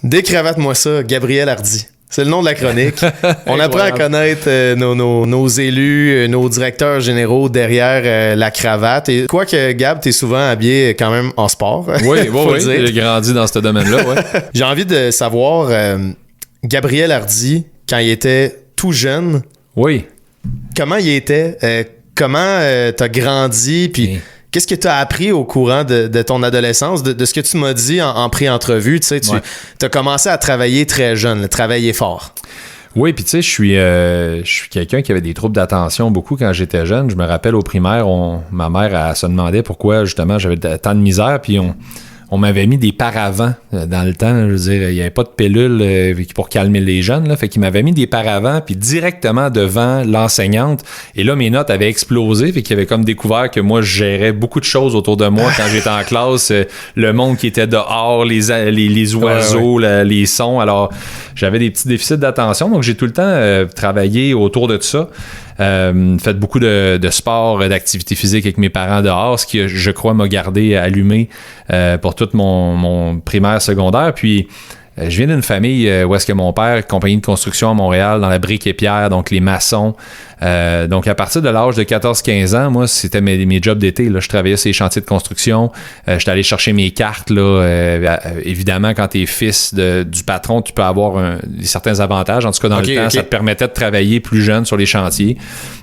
Décravate-moi ça, Gabriel Hardy. C'est le nom de la chronique. On apprend à connaître nos élus, nos directeurs généraux derrière la cravate. Et quoique, Gab, t'es souvent habillé quand même en sport. Oui, j'ai grandi dans ce domaine-là. Ouais. J'ai envie de savoir, Gabriel Hardy, quand il était tout jeune, oui. Comment il était? Comment t'as grandi? Puis qu'est-ce que t'as appris au courant de ton adolescence? De ce que tu m'as dit en pré-entrevue, tu sais, t'as commencé à travailler très jeune, travailler fort. Oui, puis tu sais, je suis quelqu'un qui avait des troubles d'attention beaucoup quand j'étais jeune. Je me rappelle au primaire, ma mère elle se demandait pourquoi justement j'avais tant de misère, puis on m'avait mis des paravents dans le temps. Je veux dire, il n'y avait pas de pilule pour calmer les jeunes. Là, fait qu'il m'avait mis des paravents puis directement devant l'enseignante. Et là, mes notes avaient explosé. Fait qu'il avait comme découvert que moi, je gérais beaucoup de choses autour de moi quand j'étais en classe. Le monde qui était dehors, les oiseaux, les sons. Alors, j'avais des petits déficits d'attention. Donc, j'ai tout le temps travaillé autour de tout ça. Fait beaucoup de sport, d'activité physique avec mes parents dehors, ce qui, je crois, m'a gardé allumé pour tout mon primaire, secondaire. Puis, je viens d'une famille où est-ce que mon père, compagnie de construction à Montréal, dans la brique et pierre, donc les maçons. Donc, à partir de l'âge de 14-15 ans, moi, c'était mes jobs d'été. Là. Je travaillais sur les chantiers de construction. J'étais allé chercher mes cartes. Là. Évidemment, quand tu es fils du patron, tu peux avoir certains avantages. En tout cas, dans le temps, ça te permettait de travailler plus jeune sur les chantiers.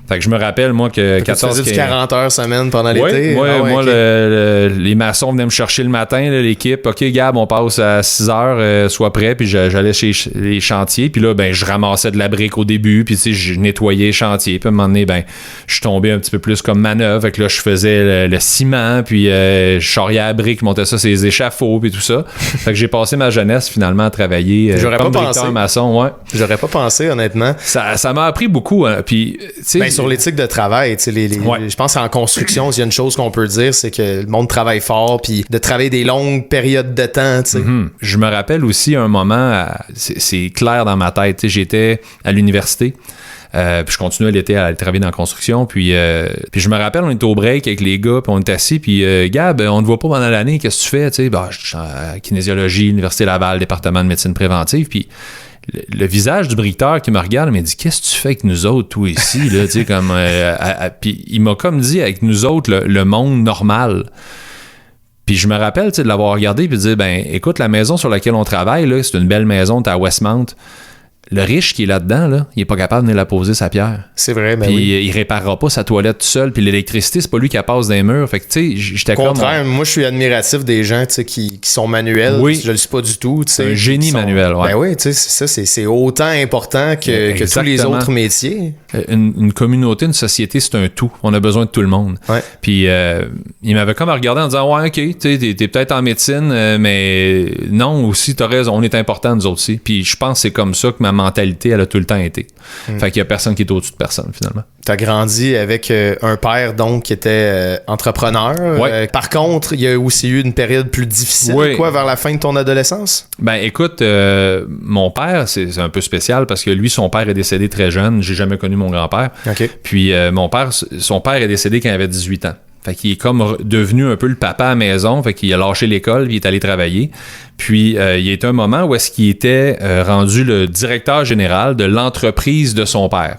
Fait que je me rappelle, moi, que 14... Tu faisais du 40 heures semaine pendant l'été? Moi, les maçons venaient me chercher le matin, là, l'équipe. OK, Gab, on passe à 6 heures, sois prêt. Puis j'allais chez les chantiers. Puis là, ben, je ramassais de la brique au début. Puis, tu sais, je nettoyais les chantiers. Puis à un moment donné, ben, je suis tombé un petit peu plus comme manœuvre. Fait que là, je faisais le ciment. Puis je charriais la brique, montais ça sur les échafauds. Puis tout ça. Fait que j'ai passé ma jeunesse, finalement, à travailler comme directeur maçon. Ouais. J'aurais pas pensé, honnêtement. Ça m'a appris beaucoup. Hein. Puis, tu sais... sur l'éthique de travail, je pense qu'en construction, s'il y a une chose qu'on peut dire, c'est que le monde travaille fort, puis de travailler des longues périodes de temps. Je me rappelle aussi un moment, c'est clair dans ma tête, j'étais à l'université, puis je continuais l'été à aller travailler dans la construction, puis je me rappelle, on était au break avec les gars, puis on était assis, puis Gab, on ne te voit pas pendant l'année, qu'est-ce que tu fais? Je suis en kinésiologie, Université Laval, département de médecine préventive, puis le visage du briqueteur qui me regarde m'a dit qu'est-ce que tu fais avec nous autres, toi ici là, tu sais comme puis il m'a comme dit avec nous autres le monde normal. Puis je me rappelle de l'avoir regardé puis de dire ben écoute, la maison sur laquelle on travaille là, c'est une belle maison, t'es à Westmount. Le riche qui est là-dedans, là, il est pas capable de venir la poser sa pierre. C'est vrai, mais puis il réparera pas sa toilette tout seul, puis l'électricité, c'est pas lui qui la passe dans les murs. Fait que tu sais, j'étais comme... Au contraire, moi je suis admiratif des gens qui sont manuels. Oui. Je le suis pas du tout. C'est un génie manuel, ouais. Ben oui, tu sais, ça, c'est autant important que tous les autres métiers. Une communauté, une société, c'est un tout. On a besoin de tout le monde. Ouais. Puis il m'avait comme regardé en disant ouais, ok, t'es peut-être en médecine, mais non, aussi, t'as raison, on est important nous autres aussi. Puis je pense que c'est comme ça que ma mentalité, elle a tout le temps été. Fait qu'il y a personne qui est au-dessus de personne, finalement. T'as grandi avec un père, donc, qui était entrepreneur. Ouais. Par contre, il y a aussi eu une période plus difficile, vers la fin de ton adolescence? Ben, écoute, mon père, c'est un peu spécial parce que lui, son père est décédé très jeune. J'ai jamais connu mon grand-père. Okay. Puis, son père est décédé quand il avait 18 ans. Fait qu'il est comme devenu un peu le papa à la maison. Fait qu'il a lâché l'école, puis il est allé travailler. Puis, il y a eu un moment où est-ce qu'il était rendu le directeur général de l'entreprise de son père.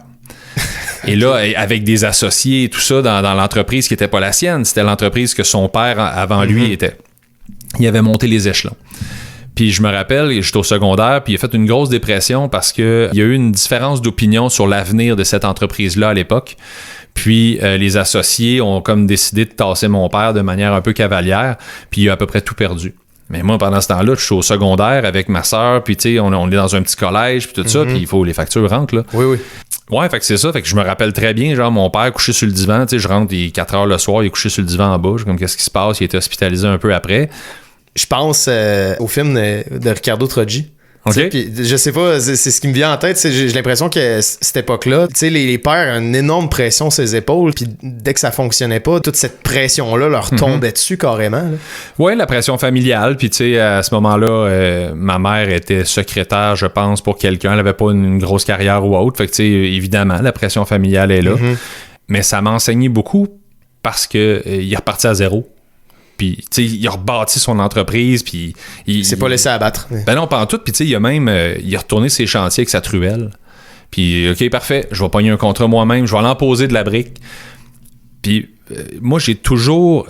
Et là, avec des associés et tout ça dans l'entreprise qui n'était pas la sienne, c'était l'entreprise que son père avant lui était. Il avait monté les échelons. Puis je me rappelle, j'étais au secondaire, puis il a fait une grosse dépression parce qu'il y a eu une différence d'opinion sur l'avenir de cette entreprise-là à l'époque. Puis les associés ont comme décidé de tasser mon père de manière un peu cavalière, puis il a à peu près tout perdu. Mais moi, pendant ce temps-là, je suis au secondaire avec ma sœur, puis tu sais, on est dans un petit collège, puis tout ça, puis il faut les factures rentrent, là. Oui. Ouais, fait que c'est ça. Fait que je me rappelle très bien, genre, mon père couché sur le divan, tu sais, je rentre, il est 4 heures le soir, il est couché sur le divan en bas, comme qu'est-ce qui se passe, il a été hospitalisé un peu après. Je pense au film de Ricardo Troggi. Okay. Puis je sais pas, c'est ce qui me vient en tête. J'ai l'impression que cette époque-là, les pères ont une énorme pression sur les épaules, puis dès que ça fonctionnait pas, toute cette pression-là leur tombait dessus carrément. Oui, la pression familiale. Puis tu sais, à ce moment-là, ma mère était secrétaire, je pense, pour quelqu'un. Elle avait pas une grosse carrière ou autre. Fait que tu sais, évidemment, la pression familiale est là. Mais ça m'a enseigné beaucoup parce que il est reparti à zéro. puis tu sais, il a rebâti son entreprise, puis il s'est pas laissé abattre. Ben non, pas en tout, puis tu sais, il a même il a retourné ses chantiers avec sa truelle. Puis OK, parfait, je vais pogner un contrat moi-même, je vais aller en poser de la brique. Puis moi, j'ai toujours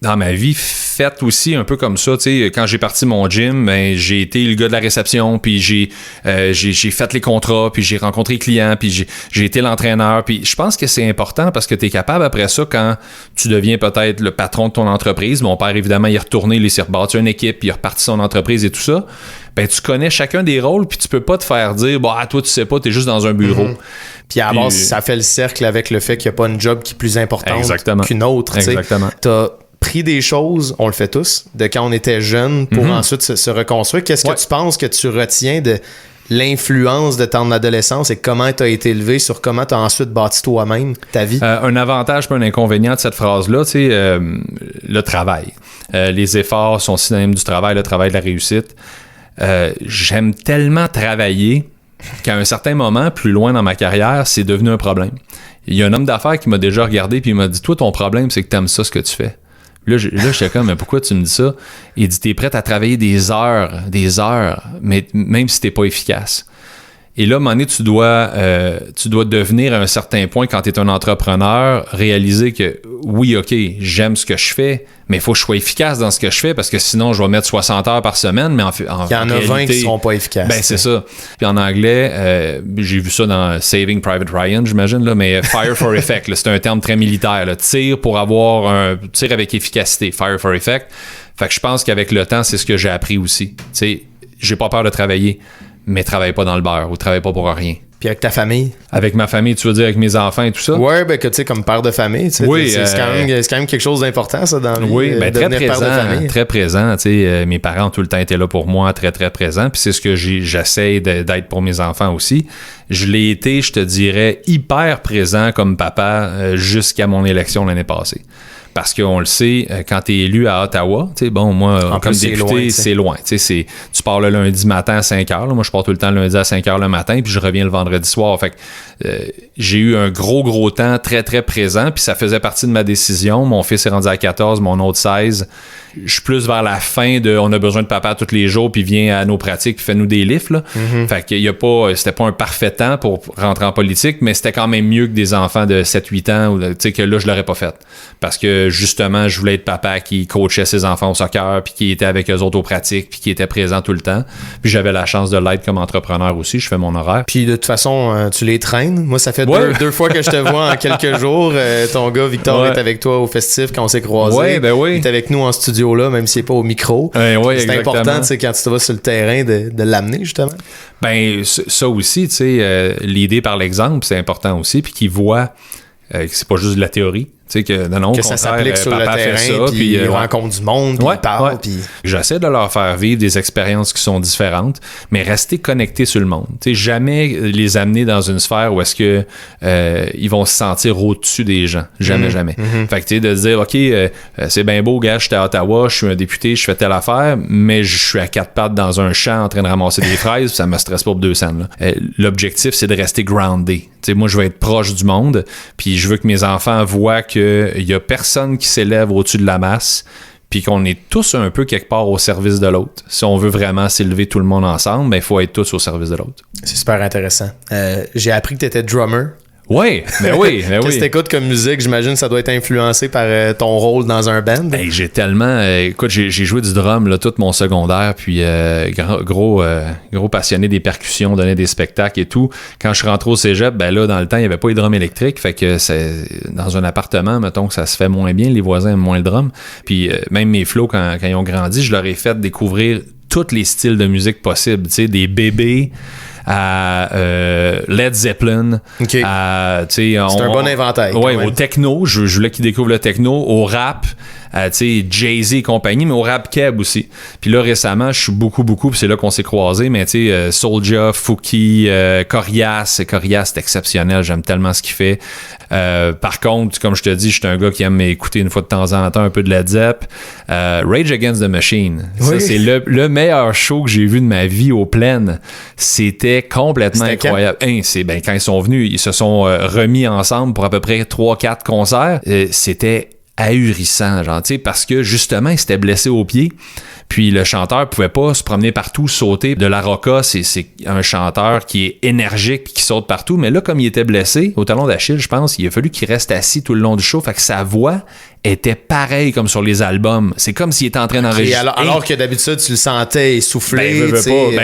dans ma vie fait aussi un peu comme ça, tu sais, quand j'ai parti mon gym, ben j'ai été le gars de la réception, puis j'ai fait les contrats, puis j'ai rencontré les clients, puis j'ai été l'entraîneur, puis je pense que c'est important parce que tu es capable après ça, quand tu deviens peut-être le patron de ton entreprise, mon père évidemment il est retourné, il s'est rebâti une équipe, puis il a reparti son entreprise et tout ça, ben tu connais chacun des rôles, puis tu peux pas te faire dire bah toi tu sais pas, t'es juste dans un bureau. Puis à la base, ça fait le cercle avec le fait qu'il n'y a pas une job qui est plus importante qu'une autre. Exactement. T'as pris des choses, on le fait tous, de quand on était jeune pour ensuite se reconstruire. Qu'est-ce que tu penses que tu retiens de l'influence de ton adolescence et comment tu as été élevé sur comment tu as ensuite bâti toi-même ta vie? Un avantage pas un inconvénient de cette phrase-là, tu sais, le travail. Les efforts sont synonymes du travail, le travail de la réussite. J'aime tellement travailler qu'à un certain moment, plus loin dans ma carrière, c'est devenu un problème. Il y a un homme d'affaires qui m'a déjà regardé puis il m'a dit « Toi, ton problème, c'est que t'aimes ça, ce que tu fais. » Là, j'étais comme « Mais pourquoi tu me dis ça? » Il dit « T'es prêt à travailler des heures, mais même si t'es pas efficace. » Et là, à un moment donné, tu dois devenir à un certain point, quand tu es un entrepreneur, réaliser que oui, OK, j'aime ce que je fais, mais il faut que je sois efficace dans ce que je fais parce que sinon, je vais mettre 60 heures par semaine. Mais il y en a 20 qui ne seront pas efficaces. Ben, c'est ça. Puis en anglais, j'ai vu ça dans Saving Private Ryan, j'imagine, là, mais Fire for Effect, là, c'est un terme très militaire. Là, tir pour avoir un tir avec efficacité, Fire for Effect. Fait que je pense qu'avec le temps, c'est ce que j'ai appris aussi. Tu sais, j'ai pas peur de travailler, mais travaille pas dans le beurre ou travaille pas pour rien. Puis avec ta famille? Avec ma famille, tu veux dire avec mes enfants et tout ça? Ouais, ben que tu sais, comme père de famille, c'est quand même quelque chose d'important, ça, dans le oui, ben très présent, très présent. Tu sais, mes parents ont tout le temps été là pour moi, très, très présent. Puis c'est ce que j'essaie d'être pour mes enfants aussi. Je l'ai été, je te dirais, hyper présent comme papa jusqu'à mon élection l'année passée. Parce qu'on le sait, quand tu es élu à Ottawa, tu sais, bon, moi, comme député, c'est loin. Tu pars le lundi matin à 5 h. Là, moi, je pars tout le temps le lundi à 5 h le matin, puis je reviens le vendredi soir. Fait que j'ai eu un gros temps très, très présent, puis ça faisait partie de ma décision. Mon fils est rendu à 14, mon autre 16. Je suis plus vers la fin de on a besoin de papa tous les jours, puis viens à nos pratiques, puis fais-nous des lifts. Là. Fait que c'était pas un parfait temps pour rentrer en politique, mais c'était quand même mieux que des enfants de 7-8 ans, tu sais, que là, je l'aurais pas fait. Parce que justement, je voulais être papa qui coachait ses enfants au soccer, puis qui était avec eux autres aux pratiques, puis qui était présent tout le temps. Puis j'avais la chance de l'être comme entrepreneur aussi, je fais mon horaire. Puis de toute façon, tu les traînes. Moi, ça fait deux fois que je te vois en quelques jours. Ton gars, Victor, est avec toi au festif quand on s'est croisés. Oui. Il est avec nous en studio là, même s'il n'est pas au micro. C'est exactement. important, tu sais, quand tu te vas sur le terrain, de l'amener, justement. Ben, ça aussi, tu sais, l'idée par l'exemple, c'est important aussi, puis qu'il voit que c'est pas juste de la théorie. Tu sais, que ça s'applique sur le terrain, puis il rencontre du monde, puis il parle. Puis... J'essaie de leur faire vivre des expériences qui sont différentes, mais rester connectés sur le monde. Tu sais, jamais les amener dans une sphère où est-ce que ils vont se sentir au-dessus des gens. Jamais. Fait que tu sais, de se dire, OK, c'est bien beau, gars, j'étais à Ottawa, je suis un député, je fais telle affaire, mais je suis à 4 pattes dans un champ en train de ramasser des fraises, ça me stresse pas pour 2 cents. L'objectif, c'est de rester groundé. Tu sais, moi, je veux être proche du monde, puis je veux que mes enfants voient qu'il y a personne qui s'élève au-dessus de la masse, puis qu'on est tous un peu quelque part au service de l'autre. Si on veut vraiment s'élever tout le monde ensemble, il faut être tous au service de l'autre. C'est super intéressant. J'ai appris que tu étais drummer. Oui. Qu'est-ce que t'écoutes comme musique? J'imagine que ça doit être influencé par ton rôle dans un band. J'ai tellement... écoute, j'ai joué du drum là, tout mon secondaire, puis gros passionné des percussions, donnais des spectacles et tout. Quand je suis rentré au cégep, là, dans le temps, il n'y avait pas les drums électriques, fait que c'est dans un appartement, mettons que ça se fait moins bien, les voisins aiment moins le drum. Puis même mes flots, quand ils ont grandi, je leur ai fait découvrir tous les styles de musique possibles, tu sais, des bébés à Led Zeppelin. Okay. C'est un bon inventaire. Oui, au techno. Je voulais qu'ils découvrent le techno. Au rap, Jay-Z et compagnie, mais au rap keb aussi. Puis là, récemment, je suis beaucoup, puis c'est là qu'on s'est croisés, mais tu sais, Soulja, Fouki, Corias, c'est exceptionnel. J'aime tellement ce qu'il fait. Par contre, comme je te dis, je suis un gars qui aime écouter une fois de temps en temps un peu de Led Zepp. Rage Against the Machine. Oui. Ça, c'est le meilleur show que j'ai vu de ma vie au Plaines. C'était complètement incroyable. Quand ils sont venus, ils se sont remis ensemble pour à peu près 3-4 concerts. C'était ahurissant, genre, tu sais, parce que justement, il s'était blessé au pied. Puis le chanteur pouvait pas se promener partout, sauter. De la Rocca, c'est un chanteur qui est énergique puis qui saute partout. Mais là, comme il était blessé, au talon d'Achille, je pense, il a fallu qu'il reste assis tout le long du show. Fait que sa voix était pareille comme sur les albums. C'est comme s'il était en train d'enregistrer. Alors que d'habitude, tu le sentais essoufflé.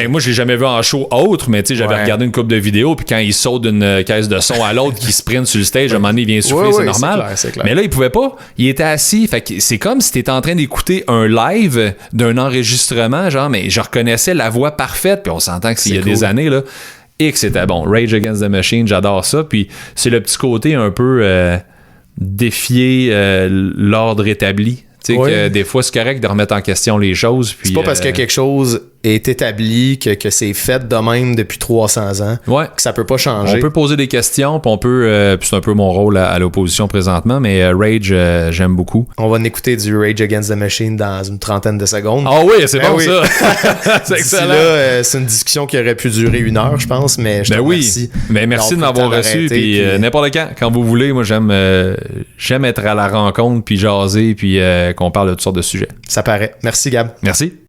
Moi, je l'ai jamais vu en show autre, mais tu sais, j'avais regardé une couple de vidéos, puis quand il saute d'une caisse de son à l'autre, qui sprint sur le stage, à un moment donné, il vient souffler, c'est normal. C'est clair. Mais là, il pouvait pas. Il était assis. Fait que c'est comme si tu étais en train d'écouter un live d'un enregistrement, genre, mais je reconnaissais la voix parfaite, puis on s'entend que s'il y a des années, là, et que c'était bon. Rage Against the Machine, j'adore ça. Puis c'est le petit côté un peu défier l'ordre établi. Tu sais, que des fois, c'est correct de remettre en question les choses. Puis, c'est pas parce que quelque chose est établi que c'est fait de même depuis 300 ans que ça peut pas changer. On peut poser des questions, puis on peut... puis c'est un peu mon rôle à l'opposition présentement, mais Rage, j'aime beaucoup. On va en écouter du Rage Against the Machine dans une trentaine de secondes. Ah oui, c'est bon ça! C'est excellent! Là, c'est une discussion qui aurait pu durer 1 heure, je pense, mais je te remercie. Mais merci de m'avoir reçu, puis n'importe quand vous voulez, moi j'aime être à la rencontre, puis jaser, puis qu'on parle de toutes sortes de sujets. Ça paraît. Merci Gab. Merci.